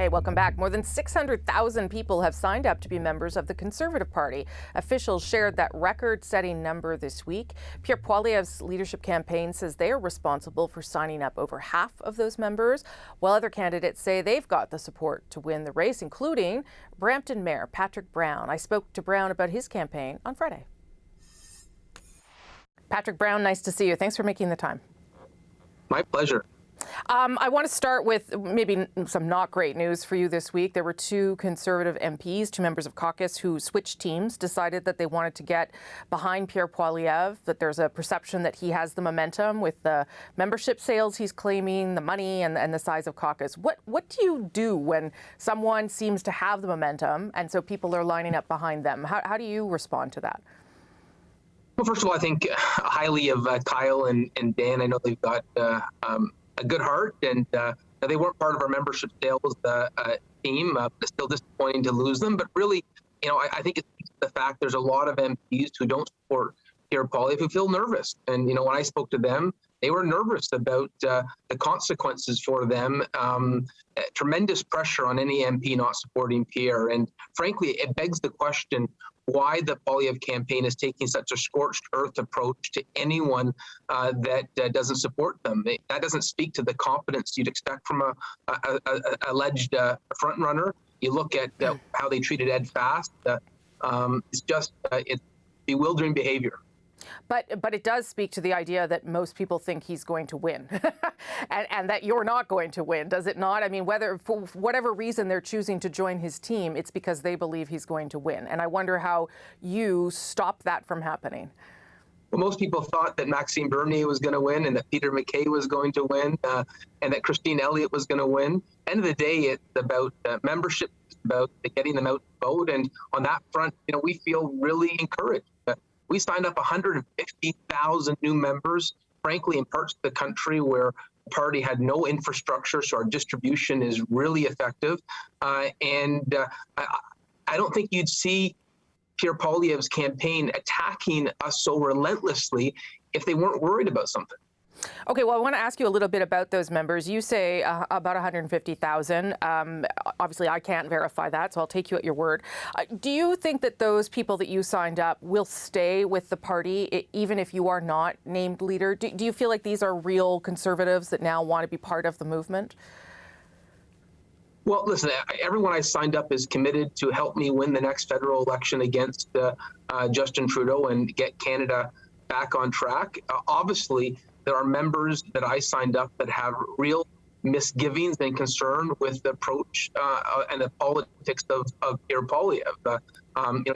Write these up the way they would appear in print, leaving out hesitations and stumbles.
Hey, welcome back. More than 600,000 people have signed up to be members of the Conservative Party. Officials shared that record-setting number this week. Pierre Poilievre's leadership campaign says they are responsible for signing up over half of those members, while other candidates say they've got the support to win the race, including Brampton Mayor Patrick Brown. I spoke to Brown about his campaign on Friday. Patrick Brown, nice to see you. Thanks for making the time. My pleasure. I want to start with maybe some not great news for you this week. There were two Conservative MPs, two members of caucus, who switched teams, decided that they wanted to get behind Pierre Poilievre, that there's a perception that he has the momentum with the membership sales he's claiming, the money and the size of caucus. What do you do when someone seems to have the momentum and so people are lining up behind them? How do you respond to that? Well, first of all, I think highly of Kyle and Dan. I know they've got a good heart, and they weren't part of our membership sales team. It's still disappointing to lose them, but really, I think it's the fact there's a lot of MPs who don't support Pierre Poilievre who feel nervous. And when I spoke to them, they were nervous about the consequences for them. Tremendous pressure on any MP not supporting Pierre, and frankly, it begs the question why the Poilievre campaign is taking such a scorched earth approach to anyone that doesn't support them. That doesn't speak to the competence you'd expect from a alleged front runner. You look at how they treated Ed Fast. It's just it's bewildering behavior. But it does speak to the idea that most people think he's going to win and that you're not going to win, does it not? I mean, whether for whatever reason they're choosing to join his team, it's because they believe he's going to win. And I wonder how you stop that from happening. Well, most people thought that Maxime Bernier was going to win and that Peter MacKay was going to win and that Christine Elliott was going to win. End of the day, it's about membership, it's about getting them out to vote. And on that front, we feel really encouraged. We signed up 150,000 new members, frankly, in parts of the country where the party had no infrastructure, so our distribution is really effective. I don't think you'd see Pierre Poilievre's campaign attacking us so relentlessly if they weren't worried about something. Okay, well, I want to ask you a little bit about those members. You say about 150,000. Obviously, I can't verify that, so I'll take you at your word. Do you think that those people that you signed up will stay with the party, even if you are not named leader? Do you feel like these are real Conservatives that now want to be part of the movement? Well, listen, everyone I signed up is committed to help me win the next federal election against Justin Trudeau and get Canada back on track. Obviously, there are members that I signed up that have real misgivings and concern with the approach and the politics of Pierre Poilievre.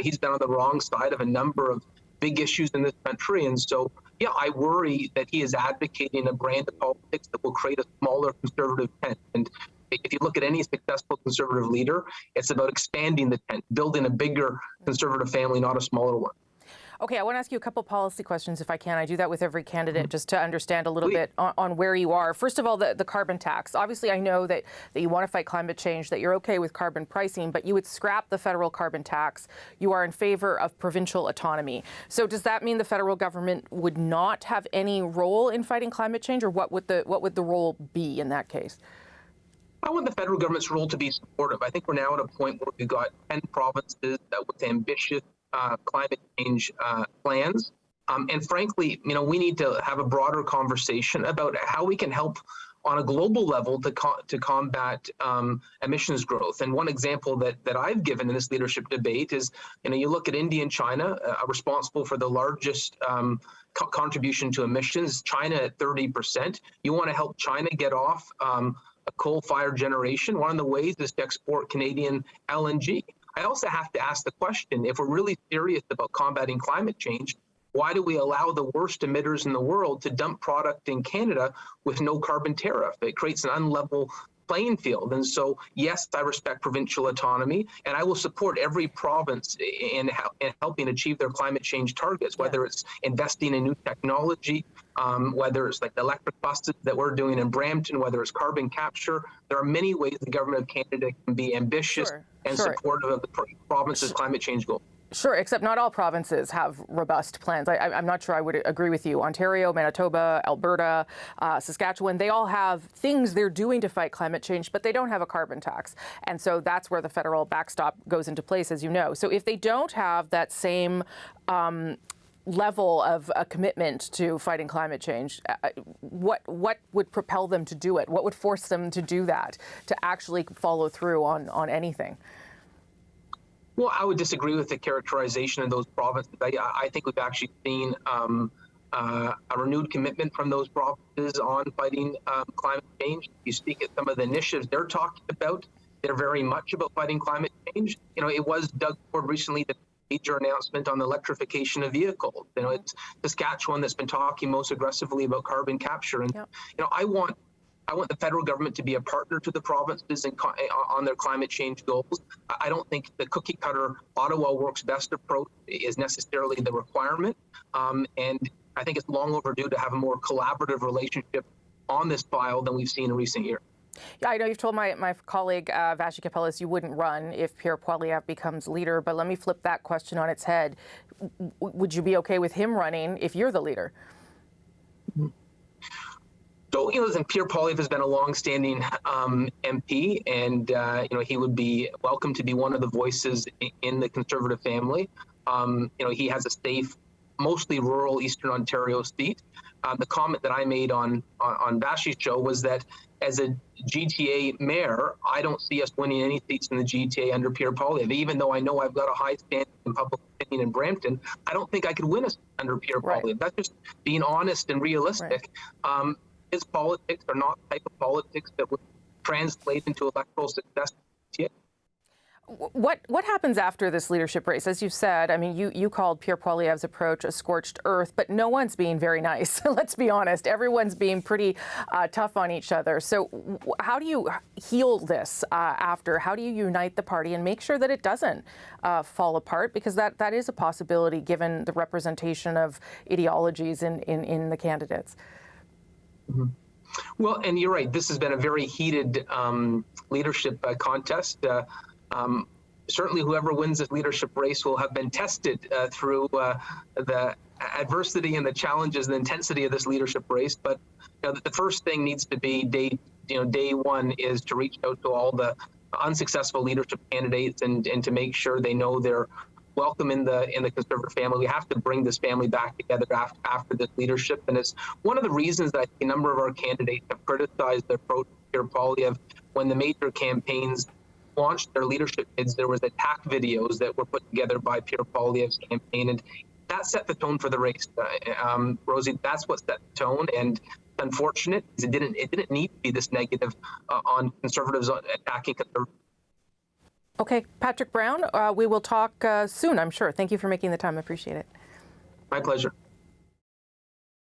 He's been on the wrong side of a number of big issues in this country. And so, yeah, I worry that he is advocating a brand of politics that will create a smaller Conservative tent. And if you look at any successful Conservative leader, it's about expanding the tent, building a bigger Conservative family, not a smaller one. Okay, I want to ask you a couple policy questions if I can. I do that with every candidate just to understand a little bit on where you are. First of all, the carbon tax. Obviously, I know that you want to fight climate change, that you're okay with carbon pricing, but you would scrap the federal carbon tax. You are in favor of provincial autonomy. So does that mean the federal government would not have any role in fighting climate change, or what would the role be in that case? I want the federal government's role to be supportive. I think we're now at a point where we've got 10 provinces with ambitious climate change plans. And frankly, we need to have a broader conversation about how we can help on a global level to combat emissions growth. And one example that I've given in this leadership debate is, you look at India and China, responsible for the largest contribution to emissions, China at 30%. You want to help China get off a coal-fired generation. One of the ways is to export Canadian LNG. I also have to ask the question, if we're really serious about combating climate change, why do we allow the worst emitters in the world to dump product in Canada with no carbon tariff? It creates an unlevel playing field. And so, yes, I respect provincial autonomy, and I will support every province in helping achieve their climate change targets, whether it's investing in new technology, whether it's like the electric buses that we're doing in Brampton, whether it's carbon capture. There are many ways the government of Canada can be ambitious and supportive of the province's climate change goal. Sure, except not all provinces have robust plans. I'm not sure I would agree with you. Ontario, Manitoba, Alberta, Saskatchewan, they all have things they're doing to fight climate change, but they don't have a carbon tax. And so that's where the federal backstop goes into place, as you know. So if they don't have that same level of a commitment to fighting climate change, what would propel them to do it? What would force them to do that, to actually follow through on anything? Well, I would disagree with the characterization of those provinces. I think we've actually seen a renewed commitment from those provinces on fighting climate change. You speak at some of the initiatives they're talking about, they're very much about fighting climate change. You know, it was Doug Ford recently that major announcement on the electrification of vehicles. You know, it's Saskatchewan that's been talking most aggressively about carbon capture. And, you know, I want the federal government to be a partner to the provinces on their climate change goals. I don't think the cookie cutter Ottawa works best approach is necessarily the requirement. And I think it's long overdue to have a more collaborative relationship on this file than we've seen in recent years. Yeah, I know you've told my colleague Vassy Kapelis you wouldn't run if Pierre Poilievre becomes leader, but let me flip that question on its head. Would you be okay with him running if you're the leader? So, you know, listen, Pierre Poilievre has been a long-standing MP, and you know, he would be welcome to be one of the voices in the Conservative family. You know, he has a safe, mostly rural Eastern Ontario seat. The comment that I made on Vassy's show was that as a GTA mayor, I don't see us winning any seats in the GTA under Pierre Poilievre. Even though I know I've got a high standing in public opinion in Brampton, I don't think I could win a seat under Pierre Poilievre. That's just being honest and realistic. His politics are not the type of politics that would translate into electoral success. What happens after this leadership race? As you said, I mean, you called Pierre Poilievre's approach a scorched earth, but no one's being very nice. Let's be honest. Everyone's being pretty tough on each other. So how do you heal this after? How do you unite the party and make sure that it doesn't fall apart? Because that is a possibility given the representation of ideologies in the candidates. Mm-hmm. Well, and you're right. This has been a very heated leadership contest. Certainly, whoever wins this leadership race will have been tested through the adversity and the challenges and the intensity of this leadership race. But you know, the first thing needs to be day one is to reach out to all the unsuccessful leadership candidates and to make sure they know they're welcome in the Conservative family. We have to bring this family back together after this leadership, and it's one of the reasons that I think a number of our candidates have criticized the approach of Pierre Poilievre. When the major campaigns launched their leadership bids, there was attack videos that were put together by Pierre Poilievre's campaign, and that set the tone for the race. Rosie, that's what set the tone, and unfortunate is it didn't need to be this negative on Conservatives attacking Conservatives. Okay, Patrick Brown, we will talk soon, I'm sure. Thank you for making the time. I appreciate it. My pleasure.